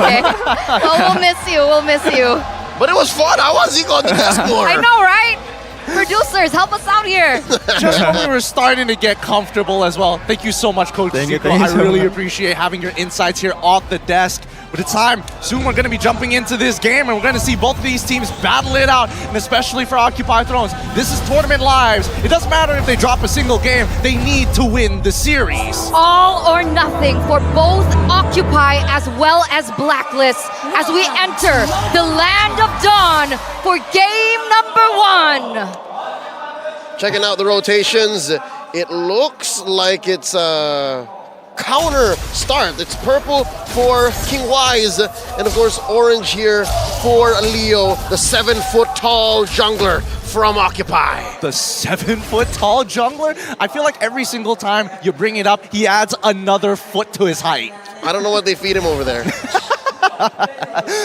Okay. Well, we'll miss you. We'll miss you. But it was fun. How was he going to the score? I know, right? Producers, help us out here. Just when we were starting to get comfortable as well. Thank you so much, Coach Zico. I really appreciate having your insights here off the desk. But it's time. Soon we're going to be jumping into this game, and we're going to see both of these teams battle it out, and especially for Occupy Thrones. This is Tournament Lives. It doesn't matter if they drop a single game. They need to win the series. All or nothing for both Occupy as well as Blacklist as we enter the Land of Dawn for game number 1. Checking out the rotations. It looks like it's a counter start. It's purple for King Wise, and of course orange here for Leo, the 7-foot-tall jungler from Occupy. The 7-foot-tall jungler? I feel like every single time you bring it up, he adds another foot to his height. I don't know what they feed him over there.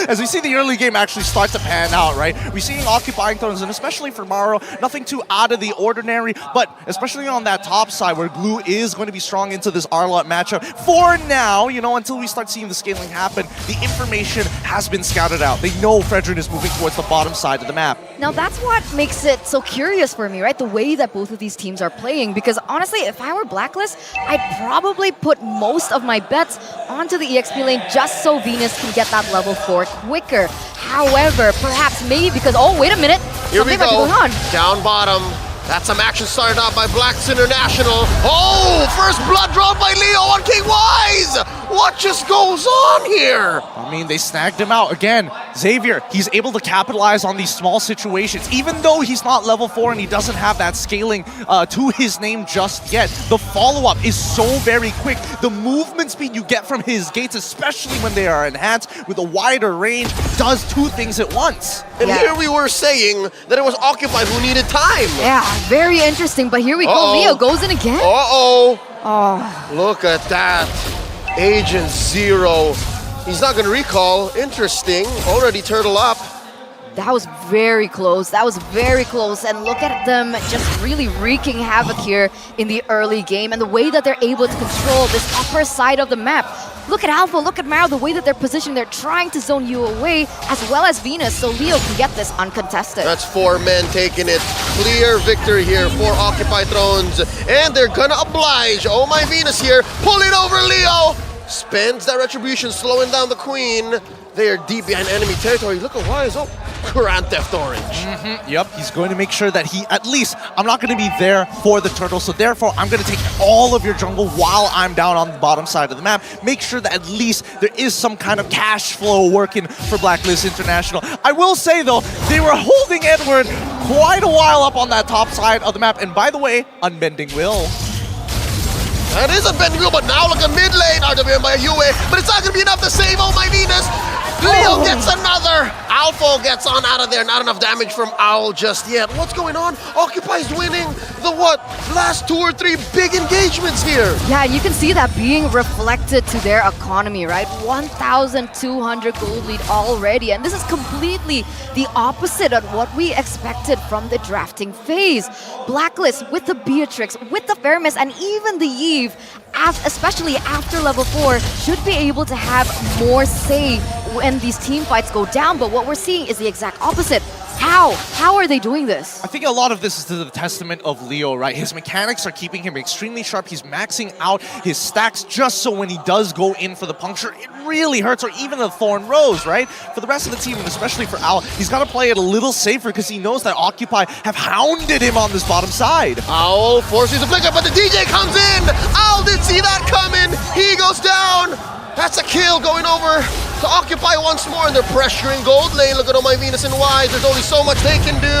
As we see the early game actually start to pan out, right? We're seeing Occupying Thrones, and especially for Maro, nothing too out of the ordinary, but especially on that top side where Glue is going to be strong into this Arlott matchup. For now, you know, until we start seeing the scaling happen, the information has been scouted out. They know Fredrin is moving towards the bottom side of the map. Now that's what makes it so curious for me, right? The way that both of these teams are playing, because honestly, if I were Blacklist, I'd probably put most of my bets onto the EXP lane just so Venus can get that level 4 quicker. However, perhaps maybe because, oh, wait a minute. Here we Something might be go. going on. Down bottom. That's some action started out by Blacks International. Oh, first blood drawn by Leo on King Wise. What just goes on here? I mean, they snagged him out. Again, Xavier, he's able to capitalize on these small situations. Even though he's not level 4 and he doesn't have that scaling to his name just yet, the follow-up is so very quick. The movement speed you get from his gates, especially when they are enhanced with a wider range, does 2 things at once. And here we were saying that it was Occupy who needed time. Yeah, very interesting, but here we go. Leo goes in again. Uh-oh. Oh. Look at that. Agent Zero. He's not going to recall. Interesting. Already turtle up. That was very close. That was very close. And look at them just really wreaking havoc here in the early game and the way that they're able to control this upper side of the map. Look at Alpha, look at Maro, the way that they're positioned. They're trying to zone you away as well as Venus, so Leo can get this uncontested. That's 4 men taking it. Clear victory here for Occupy Thrones. And they're going to oblige. Oh my Venus here. Pulling over Leo. Spends that retribution, slowing down the Queen. They are deep behind enemy territory. Look at Wise. Oh, Grand Theft Orange. Yep, he's going to make sure that he, at least, I'm not going to be there for the turtle, so therefore I'm going to take all of your jungle while I'm down on the bottom side of the map. Make sure that at least there is some kind of cash flow working for Blacklist International. I will say, though, they were holding Edward quite a while up on that top side of the map. And by the way, Unbending Will. That is a bending wheel, but now look at mid lane, RWM by Yue, but it's not going to be enough to save Oh My Venus. Leo gets another. Alpha gets on out of there. Not enough damage from Owl just yet. What's going on? Occupy's winning the what? Last 2 or 3 big engagements here. Yeah, you can see that being reflected to their economy, right? 1,200 gold lead already, and this is completely the opposite of what we expected from the drafting phase. Blacklist with the Beatrix, with the Fermis, and even the Eve, especially after level 4, should be able to have more say when these team fights go down, but what we're seeing is the exact opposite. How? How are they doing this? I think a lot of this is to the testament of Leo, right? His mechanics are keeping him extremely sharp. He's maxing out his stacks just so when he does go in for the puncture, it really hurts, or even the Thorn Rose, right? For the rest of the team, and especially for Owl, he's got to play it a little safer because he knows that Occupy have hounded him on this bottom side. Owl forces a flicker, but the DJ comes in. Owl didn't see that coming. He goes down. That's a kill going over to Occupy once more, and they're pressuring gold lane. Look at Oh My Venus and Wise. There's only so much they can do.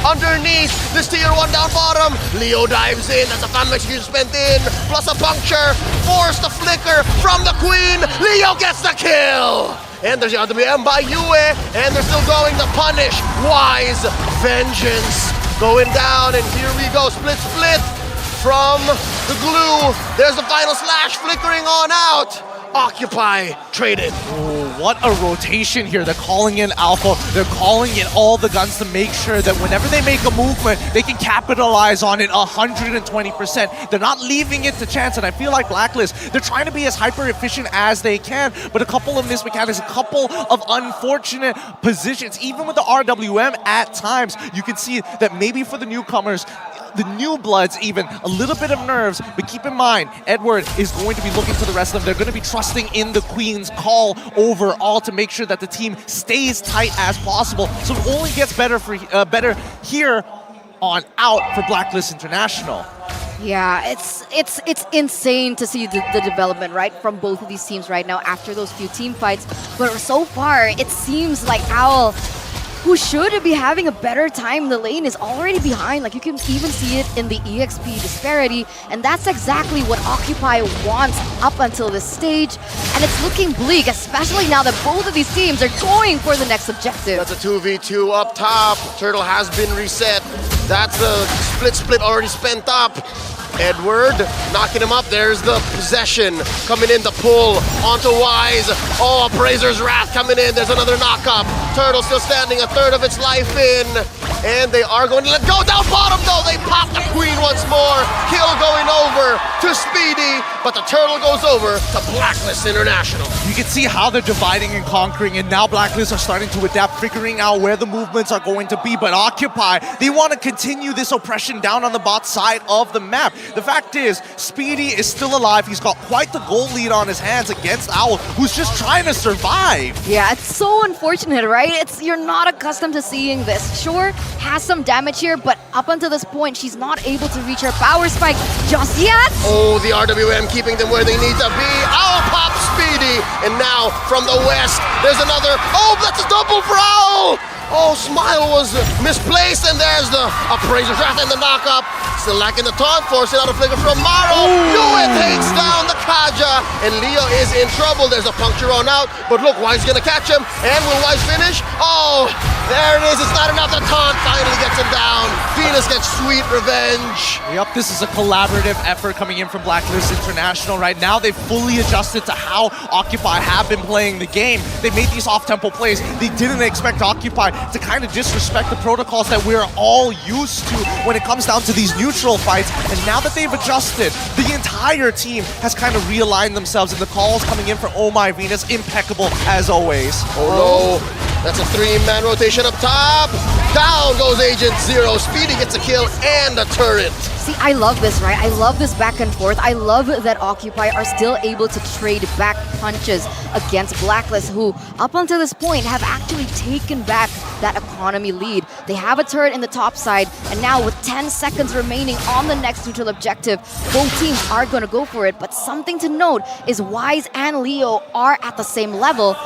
Underneath this tier 1 down bottom, Leo dives in. That's a fan execution spent in, plus a puncture. Force the flicker from the Queen. Leo gets the kill. And there's the RWM by Yue, and they're still going to punish Wise. Vengeance going down, and here we go. Split from the Glue. There's the final slash flickering on out. Occupy traded. Oh, what a rotation here. They're calling in Alpha. They're calling in all the guns to make sure that whenever they make a movement, they can capitalize on it 120%. They're not leaving it to chance, and I feel like Blacklist, they're trying to be as hyper-efficient as they can, but a couple of missed mechanics, a couple of unfortunate positions, even with the RWM at times, you can see that maybe for the newcomers, the new bloods even, a little bit of nerves, but keep in mind, Edward is going to be looking to the rest of them. They're going to be trusting in the Queen's call overall to make sure that the team stays tight as possible. So it only gets better for better here on out for Blacklist International. Yeah, it's insane to see the development, right, from both of these teams right now after those few team fights. But so far, it seems like Owl, who should be having a better time in the lane, is already behind. Like, you can even see it in the EXP disparity, and that's exactly what Occupy wants up until this stage, and it's looking bleak, especially now that both of these teams are going for the next objective. That's a 2v2 up top. Turtle has been reset. That's the split already spent up. Edward knocking him up. There's the possession coming in, the pull onto Wise. Oh, Appraiser's Wrath coming in. There's another knock up. Turtle still standing, a third of its life in. And they are going to let go. Down bottom though, they pop the Queen once more. Kill going over to Speedy, but the Turtle goes over to Blacklist International. You can see how they're dividing and conquering, and now Blacklist are starting to adapt, figuring out where the movements are going to be. But Occupy, they want to continue this oppression down on the bot side of the map. The fact is, Speedy is still alive. He's got quite the goal lead on his hands against Owl, who's just trying to survive. Yeah, it's so unfortunate, right? You're not accustomed to seeing this. Sure, has some damage here, but up until this point, she's not able to reach her power spike just yet. Oh, the RWM keeping them where they need to be. Owl pops Speedy, and now from the west, there's another. Oh, that's a double for Owl. Oh, Smile was misplaced, and there's the Appraiser's Wrath and the knock-up. Still lacking the taunt, forcing out a flicker from Maro. Yue takes down the Kaja, and Leo is in trouble. There's a puncture on out, but look, Wise gonna catch him, and will Wise finish? Oh, there it is. It's not enough. The taunt finally gets him down. Venus gets sweet revenge. Yep, this is a collaborative effort coming in from Blacklist International right now. They've fully adjusted to how Occupy have been playing the game. They made these off-tempo plays. They didn't expect Occupy to kind of disrespect the protocols that we're all used to when it comes down to these neutral fights. And now that they've adjusted, the entire team has kind of realigned themselves, and the calls coming in for Oh My Venus, impeccable as always. Oh no. That's a three-man rotation up top. Down goes Agent Zero. Speedy gets a kill and a turret. See, I love this, right? I love this back and forth. I love that Occupy are still able to trade back punches against Blacklist, who up until this point have actually taken back that economy lead. They have a turret in the top side, and now with 10 seconds remaining on the next neutral objective, both teams are going to go for it. But something to note is Wise and Leo are at the same level.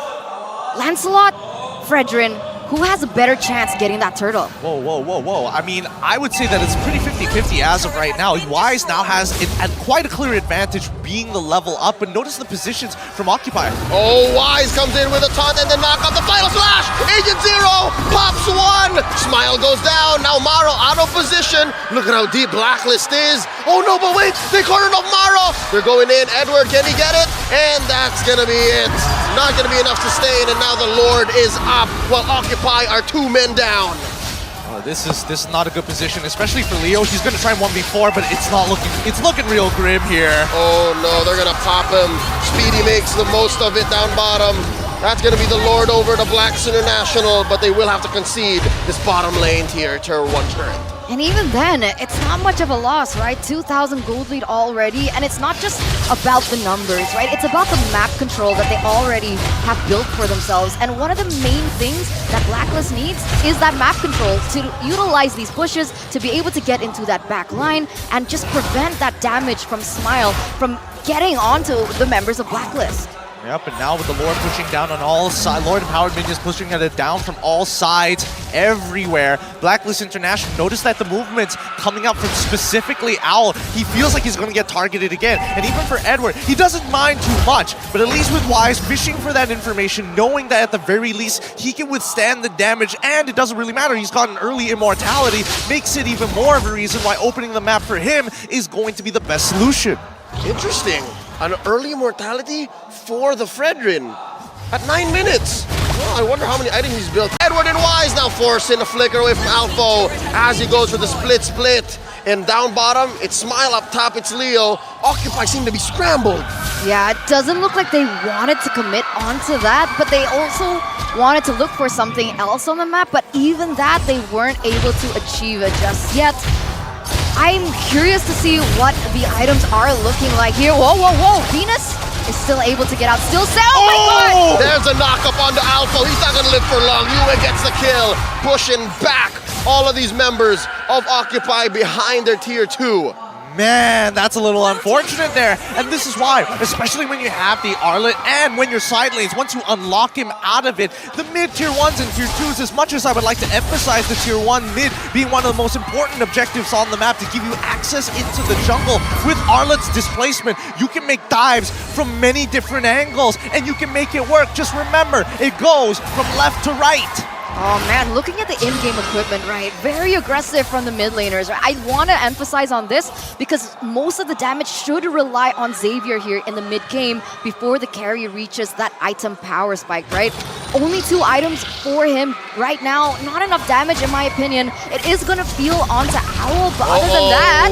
Lancelot, Fredrin, who has a better chance getting that turtle? Whoa, whoa, whoa, whoa. I mean, I would say that it's pretty 50-50 as of right now. Wise now has quite a clear advantage being the level up, but notice the positions from Occupy. Oh, Wise comes in with a taunt and then knock off the final slash. Agent Zero pops one. Smile goes down. Now Maro out of position. Look at how deep Blacklist is. Oh no, but wait, they cornered off Maro. They're going in. Edward, can he get it? And that's gonna be it. Not gonna be enough to sustain, and now the Lord is up while Occupy are 2 men down. This is not a good position, especially for Leo. He's gonna try 1v4, but it's looking real grim here. Oh no, they're gonna pop him. Speedy makes the most of it down bottom. That's gonna be the Lord over to Blacks International, but they will have to concede this bottom lane tier to one turret. And even then, it's not much of a loss, right? 2,000 gold lead already, and it's not just about the numbers, right? It's about the map control that they already have built for themselves. And one of the main things that Blacklist needs is that map control to utilize these pushes to be able to get into that back line and just prevent that damage from Smile from getting onto the members of Blacklist. Yep, and now with the Lord pushing down on all sides, Lord Empowered Minions pushing it down from all sides, everywhere. Blacklist International, notice that the movement's coming up from specifically Owl. He feels like he's going to get targeted again. And even for Edward, he doesn't mind too much, but at least with Wise, fishing for that information, knowing that at the very least, he can withstand the damage, and it doesn't really matter. He's got an early immortality, makes it even more of a reason why opening the map for him is going to be the best solution. Interesting. an early mortality for the Fredrin at 9 minutes. Oh, I wonder how many items he's built. Edward and Wise now forcing a flicker away from Alpho as he goes for the split. And down bottom, it's Smile. Up top, it's Leo. Occupy seem to be scrambled. Yeah, it doesn't look like they wanted to commit onto that, but they also wanted to look for something else on the map, but even that they weren't able to achieve it just yet. I'm curious to see what the items are looking like here. Whoa, whoa, whoa! Venus is still able to get out. Still set. Oh my god! There's a knock-up onto Alpha. He's not gonna live for long. Yue gets the kill, pushing back all of these members of Occupy behind their tier 2. Man, that's a little unfortunate there. And this is why, especially when you have the Arlet and when you're side lanes, once you unlock him out of it, the mid-tier 1s and tier 2s, as much as I would like to emphasize the tier 1 mid being one of the most important objectives on the map to give you access into the jungle, with Arlet's displacement, you can make dives from many different angles and you can make it work. Just remember, it goes from left to right. Oh man, looking at the in-game equipment, right? Very aggressive from the mid laners. Right? I want to emphasize on this because most of the damage should rely on Xavier here in the mid-game before the carry reaches that item power spike, right? Only 2 items for him right now. Not enough damage in my opinion. It is going to feel onto Owl, but other than that...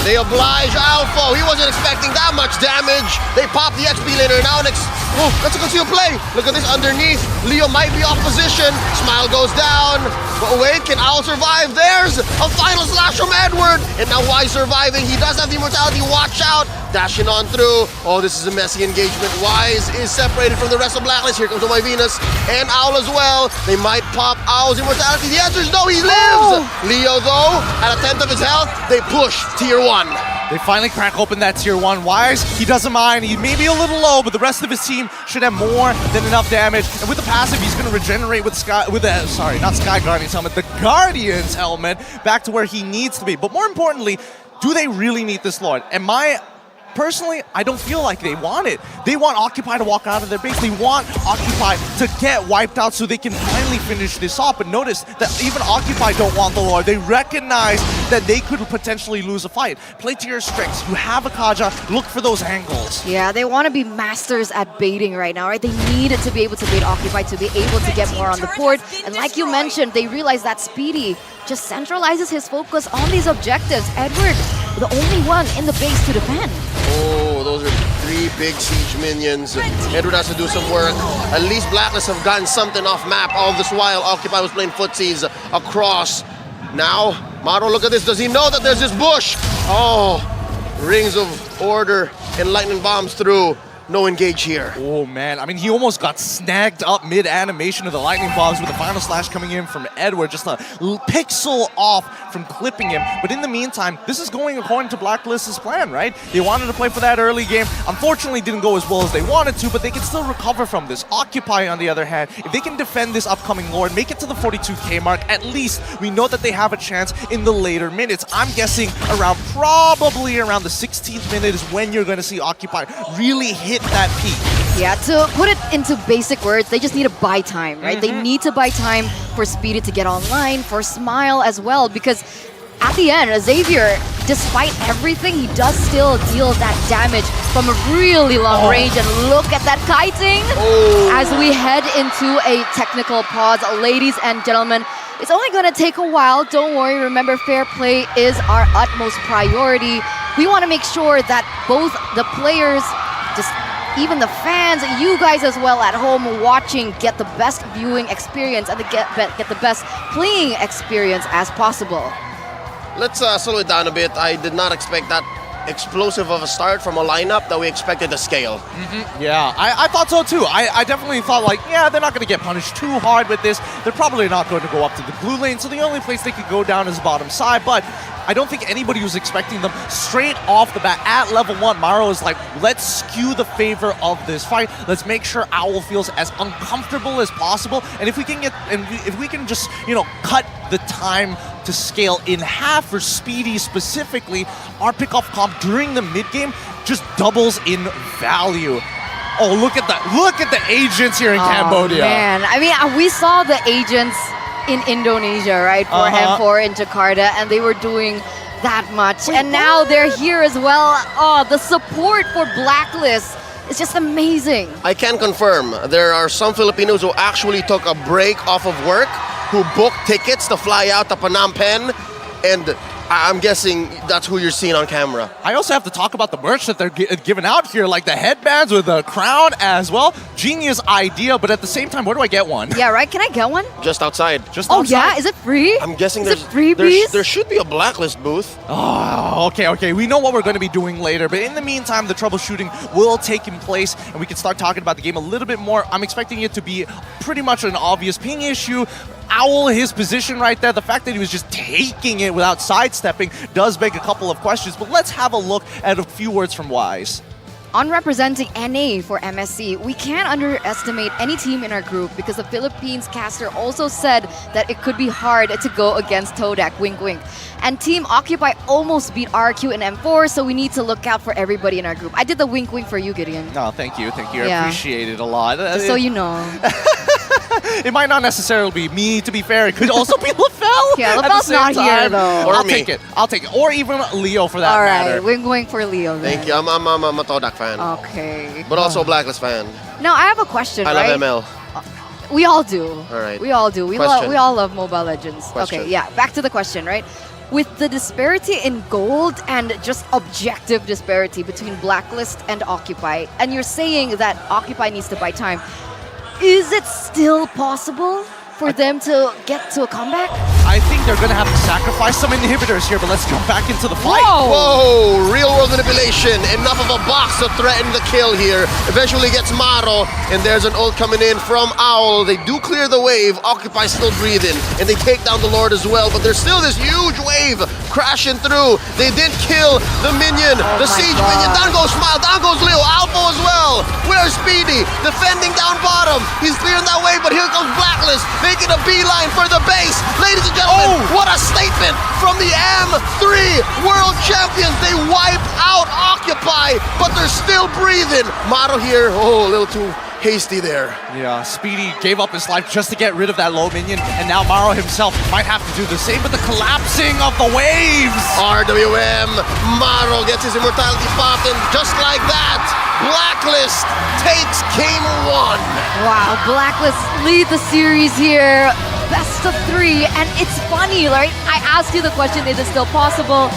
They oblige Alpha. He wasn't expecting that much damage. They pop the XP laner. Now next... Oh, let's go see a play. Look at this underneath. Leo might be off position. Smile goes down. But wait, can Owl survive? There's a final slash from Edward. And now Wise surviving. He does have the immortality. Watch out. Dashing on through. Oh, this is a messy engagement. Wise is separated from the rest of Blacklist. Here comes OPY Venus and Owl as well. They might pop Owl's immortality. The answer is no, he lives. Leo, though, at 1/10 of his health, they push tier 1. They finally crack open that tier 1. Wise, he doesn't mind. He may be a little low, but the rest of his team should have more than enough damage. And with the passive, he's going to regenerate with not Sky Guardian's helmet, the Guardian's helmet, back to where he needs to be. But more importantly, do they really need this Lord? Personally, I don't feel like they want it. They want Occupy to walk out of their base. They want Occupy to get wiped out so they can finally finish this off. But notice that even Occupy don't want the Lord. They recognize that they could potentially lose a fight. Play to your strengths. You have a Kaja. Look for those angles. Yeah, they want to be masters at baiting right now, right? They needed to be able to bait Occupy to be able to get more on the board. And like you mentioned, they realize that Speedy just centralizes his focus on these objectives. Edward, the only one in the base to defend. Oh, those are 3 big siege minions. Edward has to do some work. At least Blacklist have gotten something off map. All this while, Occupy was playing footsies across. Now, Maro, look at this. Does he know that there's this bush? Oh, rings of order and lightning bombs through. No engage here. Oh man, I mean, he almost got snagged up mid-animation of the lightning bombs with the final slash coming in from Edward, just a pixel off from clipping him. But in the meantime, this is going according to Blacklist's plan, right? They wanted to play for that early game. Unfortunately, didn't go as well as they wanted to, but they can still recover from this. Occupy, on the other hand, if they can defend this upcoming Lord, make it to the 42k mark, at least we know that they have a chance in the later minutes. I'm guessing probably around the 16th minute is when you're going to see Occupy really hit that peak. Yeah, to put it into basic words, they just need to buy time, right? They need to buy time for Speedy to get online, for Smile as well, because at the end, Xavier, despite everything, he does still deal that damage from a really long range. And look at that kiting as we head into a technical pause. Ladies and gentlemen, it's only going to take a while. Don't worry. Remember, fair play is our utmost priority. We want to make sure that both the players, even the fans, you guys as well at home watching, get the best viewing experience and get the best playing experience as possible. Let's slow it down a bit. I did not expect that explosive of a start from a lineup that we expected to scale. Yeah, I thought so too. I definitely thought like, yeah, they're not going to get punished too hard with this. They're probably not going to go up to the blue lane, so the only place they could go down is bottom side, but I don't think anybody was expecting them straight off the bat at level 1. Maro is like, let's skew the favor of this fight. Let's make sure Owl feels as uncomfortable as possible. And if we can if we can just, cut the time to scale in half for Speedy specifically, our pickoff comp during the mid game just doubles in value. Oh, look at the agents here in Cambodia. Man, I mean, we saw the agents in Indonesia, right? For M4 in Jakarta, and they were doing that much. And now they're here as well. Oh, the support for Blacklist is just amazing. I can confirm there are some Filipinos who actually took a break off of work, who booked tickets to fly out to Phnom Penh, and I'm guessing that's who you're seeing on camera. I also have to talk about the merch that they're giving out here, like the headbands with the crown as well. Genius idea, but at the same time, where do I get one? Yeah, right? Can I get one? Just outside. Just Oh, outside? yeah? Is it free? I'm guessing Is it freebies? there should be a Blacklist booth. Oh, okay. We know what we're going to be doing later, but in the meantime, the troubleshooting will take in place, and we can start talking about the game a little bit more. I'm expecting it to be pretty much an obvious ping issue. Owl, his position right there, the fact that he was just taking it without sidestepping does beg a couple of questions, but let's have a look at a few words from Wise. On representing NA for MSC, we can't underestimate any team in our group because the Philippines caster also said that it could be hard to go against Todak, wink wink. And Team Occupy almost beat RQ in M4, so we need to look out for everybody in our group. I did the wink wink for you, Gideon. Oh, thank you. I Yeah. appreciate it a lot. Just so you know. It might not necessarily be me, to be fair. It could also be LaFell. Yeah, at the LaFell's same not here, time. though. Or I'll me. take it. Or even Leo for that All matter. right, wink wink for Leo then. Thank you. I'm a Todak fan, Okay. but also a Blacklist fan. Now, I have a question, I right? love ML. We all do. All right. We all do. We Question. all love Mobile Legends. Question. Okay, yeah. Back to the question, right? With the disparity in gold and just objective disparity between Blacklist and Occupy, and you're saying that Occupy needs to buy time, is it still possible for them to get to a comeback? I think they're going to have to sacrifice some inhibitors here, but let's jump back into the fight. Whoa, real world manipulation. Enough of a box to threaten the kill here. Eventually gets Maro, and there's an ult coming in from Owl. They do clear the wave. Occupy still breathing, and they take down the Lord as well, but there's still this huge wave crashing through. They did kill the minion, the my siege God. minion. Down goes Smile, down goes Leo, Alpha as well. Where's Speedy? Defending down bottom. He's clearing that wave, but here comes Blacklist, making a beeline for the base. Ladies and gentlemen, what a statement from the M3 World Champions. They wipe out Occupy, but they're still breathing. Maro here, a little too hasty there. Yeah, Speedy gave up his life just to get rid of that low minion, and now Maro himself might have to do the same with the collapsing of the waves. RWM, Maro gets his immortality popped, and just like that, Blacklist takes game 1. Wow, Blacklist lead the series here. Best of 3, and it's funny, right? I asked you the question, is it still possible?